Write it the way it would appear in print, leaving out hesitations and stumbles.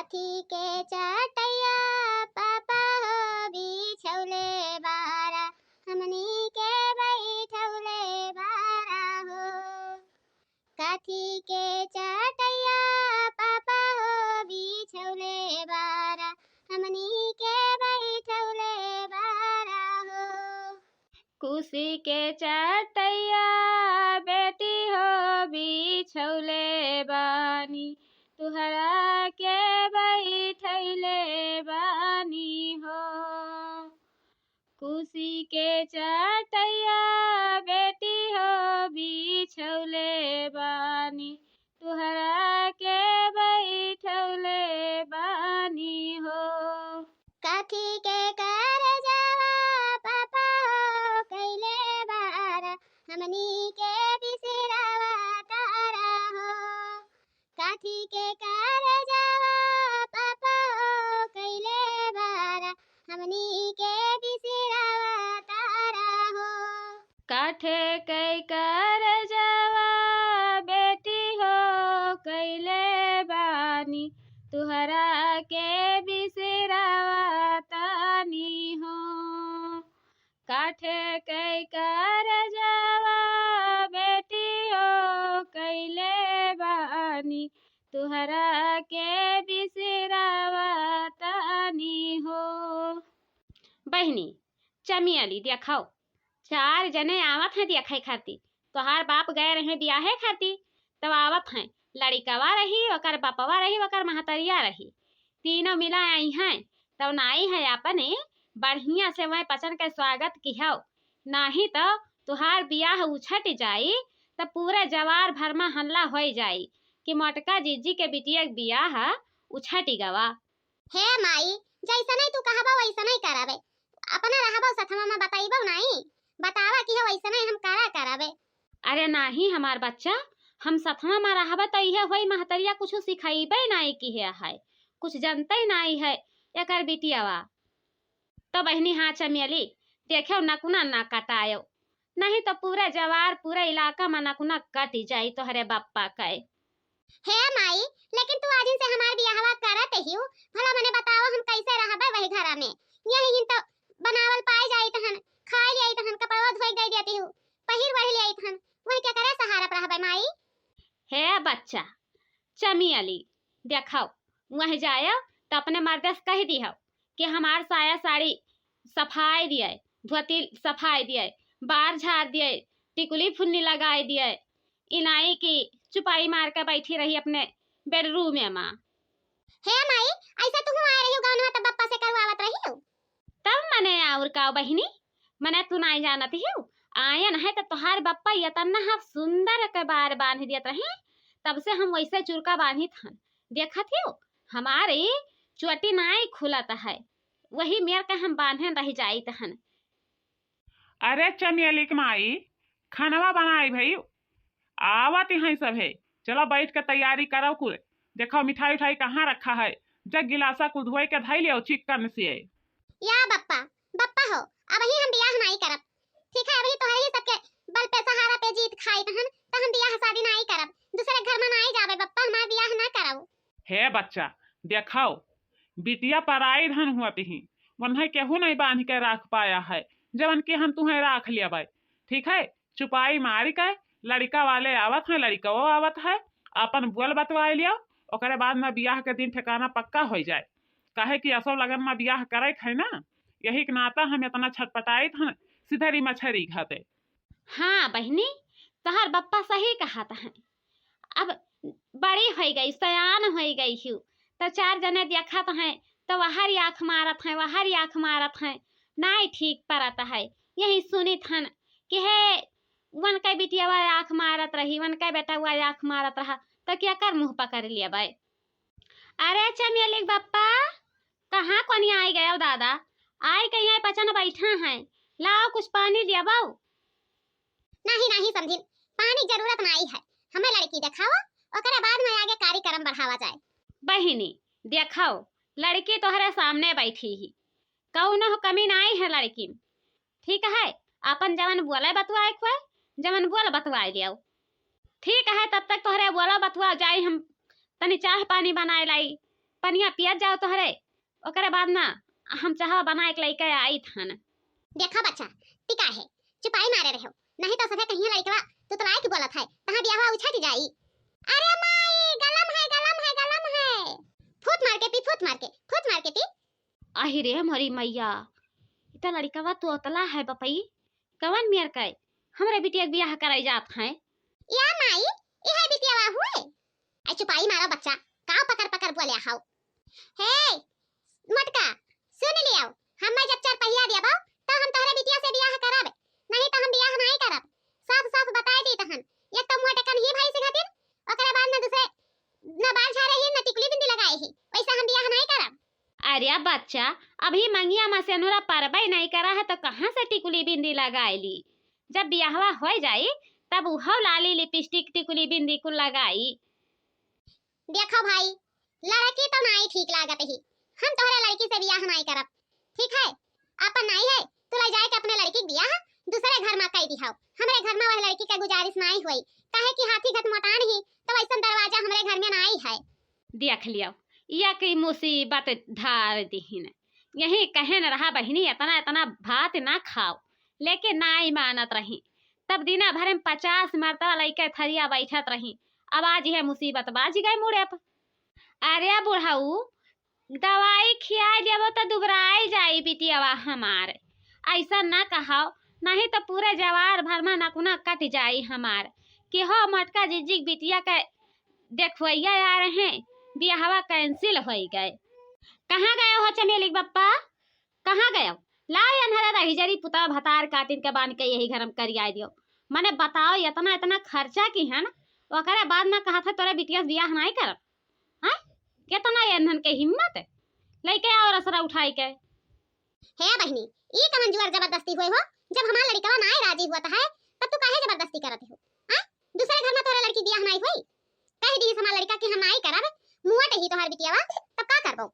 काठी के चटैया पापा हो बिछौले बारा हमनी के बैठौले बारा हो। काठी के चटैया पापा हो बिछौले बारा हमनी के बैठौले बारा हो। कुशी के चटैया बेटी हो बिछौले बानी तुहरा के बैठैले बानी हो। कुशी के चटैया बेटी हो बिछौले बानी तुहरा के बैठौले बानी हो। काठी के करजवा पापा हो कैले बारा हमनी के बिसरावा तारा हो। काठी के करजवा पापा हो कैले बारा हमनी के बिसरावा तारा हो। काठे के करजवा बेटी हो कैले बानी तुहरा के बिसरावा तानी हो। काठे के करजवा बेटी हो कैले बानी तुहरा के बिसरावा तानी हो। बहनी चमियली देखाओ 4 जने आवत हैं देखे खातिर। तोहार बाप गए रहे बियाहे खातिर तब आवत हैं। लड़िकवा रही ओकर बापवा रही ओकर महतरिया रही तीनों मिला आई हैं। तब नाई है अपने बढ़िया से वह पचन के स्वागत किहो। नहीं तो तुहार बियाह उछट जाई तब पूरे जवार भर में हल्ला हो जाई कि मोटका जीजी के बिटिया के बियाह उछट गवा। हे माई जैसा नहीं तू कहबा वैसा नहीं करावे। अपना रहबो सथमा में बताइबो नहीं बतावा कि हो वैसा नहीं हम करा करावे। अरे नहीं हमार बच्चा हम सथमा में रहबा तो यह होई महतरिया कुछ सिखाइबे नहीं की है कुछ जानते नहीं है एकर बिटियावा। तो बहनी हाँ चमियली देखो नकुना ना कटायो नहीं तो पूरा जवार पूरा इलाका में नकुना कट जाई तो हरे बापा कहे। हे माई लेकिन तू आज से हमार बियाहवा करत हियो भला मने बताओ हम कैसे रहबे वही घर में। यही तो बनावल पाए जाई तहन खाई जाई तहन कपड़वा धोई दे देती हूं पहिर वही ले आई तहन वही क्या करे सहारा पर रहबे माई। हे बच्चा चमियली देखाओ वह जायो तो अपने मर्द से कह दियो कि हमार साया साड़ी सफाई दिए धोती सफाई दिए बार झाड़ दिए टिकुली फुन्नी लगाए दिए इनाई की चुपाई मार के बैठी रही अपने बेडरूम में माँ। हे माई ऐसा तुम आ रही हो गांव में तब पापा से करवावत रही हो तब मने और का बहिनी मने तू नहीं जानत हो आयन है तो तोहार बप्पा इतना हा सुंदर के बार बांध दियत रहे तब से हम वैसे चुरका बांधी थन देखत हो हमारे चोटी नाई खुलत है वही मेर के हम बांधे रह जाई तहन। अरे चमियली के माई खानवा बनाई भई आवत है सब है चलो बैठ के तैयारी करो कुल। देखो मिठाई उठाई कहाँ रखा है जग गिलासा कुल धोए के धई लियो चिकन से। या बप्पा बप्पा हो अब ही हम बियाह नहीं करब ठीक है। अभी तो है सबके बल पे सहारा पे जीत खाई तहन तो हम बियाह शादी नहीं करब दूसरे घर में नहीं जावे बप्पा हमार बियाह ना करब। हे बच्चा देखाओ बिटिया पराई धन हुआ ही वन्हे केहू नहीं बांध के रख पाया है जवन के हम तुम्हें रख लिया ठीक है। चुपाई मारी के लड़का वाले आवत है लड़का वो आवत है अपन बोल बतवा लियो ओकरे बाद में बियाह के दिन ठिकाना पक्का हो जाए काहे कि असो लगन में बियाह करे है ना यही के नाता हम इतना छटपटाई था सिधरी मछरी खाते। हाँ बहनी तोहर बप्पा सही कहा है। अब बड़ी हो गई सयान हो गई हूँ तो 4 जने देखत हैं तो वहर आँख मारत हैं वहर आँख मारत हैं नहीं ठीक परत है। यही सुनित हन कि हे वन के बिटिया आँख मारत रही वन के बेटा हुआ आँख मारत रहा तो क्या कर मुँह पकड़ लिया भाई। अरे चमियली बप्पा कहाँ कोनी आई गए दादा आई कहीं आई पचन बैठा हैं लाओ कुछ पानी लिया बाऊ। नहीं नहीं समझी पानी जरूरत नहीं है हमें लड़की दिखाओ ओकरे बाद में आगे कार्यक्रम बढ़ावा जाए। बहिनी देखाओ लड़की तोहरे सामने बैठी ही कौनो कमी नहीं है लड़की ठीक है। अपन जवन बोले बतवाए खुए जवन बोल बतवाए लियो ठीक है। तब तक तोहरे बोला बतवा जाई हम तनी चाह पानी बनाए लाई पनिया पियत जाओ तोहरे, ओकरे बाद ना हम चाह बना एक लइका आई थन। देखा बच्चा टिका है, चुपाई मारे रहो, नहीं तो सभे कहीं लइकवा तो तलाई की बोलत है, तहां बियाहवा उछट जाई। अरे माई गलम है गलम है गलम है, फूट मार के पी, फूट मार के पी। आही रे हमारी मैया, इतना लड़कावा तो अतला है बपई, कवन मियर के हमरे बिटिया के बियाह कराई जात है। या माई इहे बिटियावा हुए, आई चुपाई मारा बच्चा, का पकड़ पकड़ बोले हाउ। हे मटका सुन लियो, हम जब 4 पहिया देबो तो हम तोहरे बिटिया से बियाह करब, नहीं तो हम बियाह नहीं करब। साफ साफ बताई दी तहन, एक तो मुंह टकन ही भाई से खातिर, ओकरे बाद में दूसरे न बाल झाड़े ही न टिकुली बिंदी लगाई ही, वैसा हम बियाह नहीं करब। अरे बच्चा अभी मंगिया में से नूरा परबे नहीं करा है तो कहाँ से टिकुली बिंदी लगाई ली, जब बियाहवा हो जाई तब उहो लाली लिपस्टिक टिकुली बिंदी को लगाई। देखो भाई लड़की तो नहीं ठीक लागत ही, हम तोहरे लड़की से बियाह नहीं करब, ठीक है? अपन नहीं है तो ले जाए के अपने लड़की के बियाह दूसरे घर में कई दिखाओ, हमरे घर में वह लड़की का गुजारिश नहीं हुई, काहे कि हाथी घट मकान ही तो वैसा दरवाजा हमरे घर में नहीं है। देख लियो या की मुसीबत धार दीहिन, यही कहे न रहा बहिनी इतना इतना भात ना खाओ, लेकिन नहीं मानत रही, तब दिना भर में 50 मरतबा लइके थरिया बैठत रही, अब आज यह मुसीबत बाज गए मुड़े पर। अरे बुढ़ाऊ दवाई खिया देबो तो दुबराई जाई बिटियावा हमार, ऐसा ना कहाओ, नहीं तो पूरे जवार भर में नकुना कट जाई हमार कि हो मटका जिज्जिक बिटिया के देखवैया आ रहे हैं, बियाहवा कैंसिल हो गए। कहाँ गए हो चमेली बप्पा, कहाँ गए? लाओ अनहरा रही जरी पुता भतार काटिन के बांध के यही घर में करिया दियो। मने बताओ इतना इतना खर्चा की है ना, ओकरे बाद में कहा था तोरे बिटिया से बियाह नहीं करब, हां कितना एनहन के हिम्मत लेके आओ रसरा उठाई के। हे बहनी ई कमन जुआर जबरदस्ती होई हो, जब हमार लड़का ना राजी हुआ है तब तू काहे जबरदस्ती करत हो? हां दूसरे घर में तोरे लड़की बियाह नहीं हुई, कह दी हमार लड़का कि हम नहीं करब, मुआ ही तोहार बिटियावा, तब का करबो?